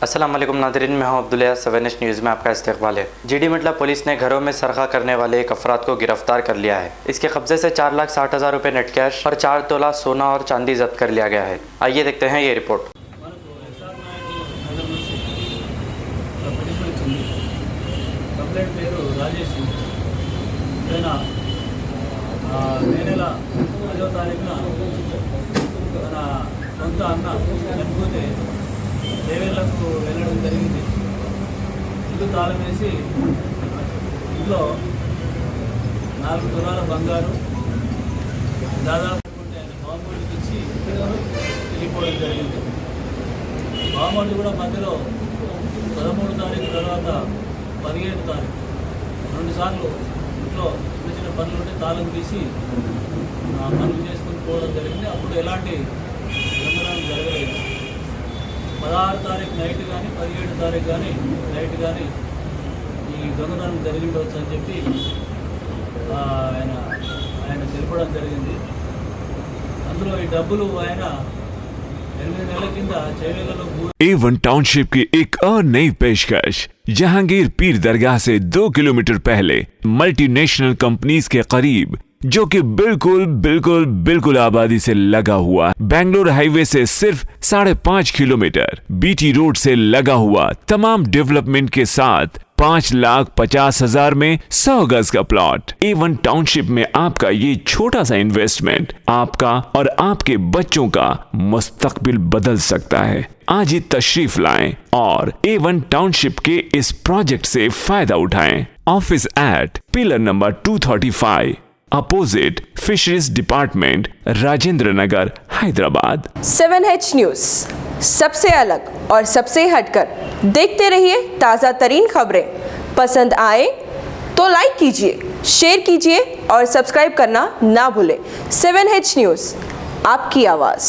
अस्सलाम वालेकुम नाज़रीन, मैं हूं अब्दुल्ला। 7H न्यूज़ में आपका इस्तकबाल है। जीडी मंडला पुलिस ने घरों में सरका करने वाले एक अफराद को गिरफ्तार कर लिया है। इसके कब्जे से 4,60,000 रुपये नेट कैश और 4 तोला सोना और चांदी जब्त कर लिया गया है। आइए देखते हैं ये रिपोर्ट। దేవేళ్లకు వెళ్ళడం జరిగింది. ఇల్లు తాళం వేసి ఇంట్లో 4 తులాల బంగారు దాదాపు బామ్మడికి ఇచ్చి వెళ్ళిపోవడం జరిగింది. బామ్మడి కూడా మధ్యలో 13 తారీఖు తర్వాత 17 తారీఖు 2 సార్లు ఇంట్లో చిన్న చిన్న పనులు ఉంటే తాళం తీసి పనులు చేసుకుని పోవడం జరిగింది. అప్పుడు ఎలాంటి దొంగతనం జరగలేదు. 16 తారీఖు నైట్ కానీ 17 తారీఖు కానీ నైట్ కానీ ఈ దొంగతనం జరిగిండవచ్చు అని చెప్పి ఆయన తెలపడం జరిగింది. అందులో ఈ డబ్బులు ఆయన 8 నెలల కింద చైవేలలో A1 टाउनशिप की एक और नई पेशकश। जहांगीर पीर दरगाह से 2 किलोमीटर पहले मल्टीनेशनल कंपनीज के करीब, जो कि बिल्कुल आबादी से लगा हुआ, बेंगलोर हाईवे से सिर्फ 5.5 किलोमीटर, बीटी रोड से लगा हुआ, तमाम डेवलपमेंट के साथ 5,50,000 में 100 गज का प्लॉट। A1 टाउनशिप में आपका ये छोटा सा इन्वेस्टमेंट आपका और आपके बच्चों का मुस्तकबिल बदल सकता है। आज ही तशरीफ लाएं और A1 टाउनशिप के इस प्रोजेक्ट से फायदा उठाएं। Office at pillar number 235 opposite fisheries department, Rajendra Nagar, Hyderabad. 7H news, सबसे अलग और सबसे हटकर। देखते रहिए ताज़ा तरीन खबरें। पसंद आए तो लाइक कीजिए, शेयर कीजिए और सब्सक्राइब करना ना भूलें। 7H न्यूज़, आपकी आवाज़।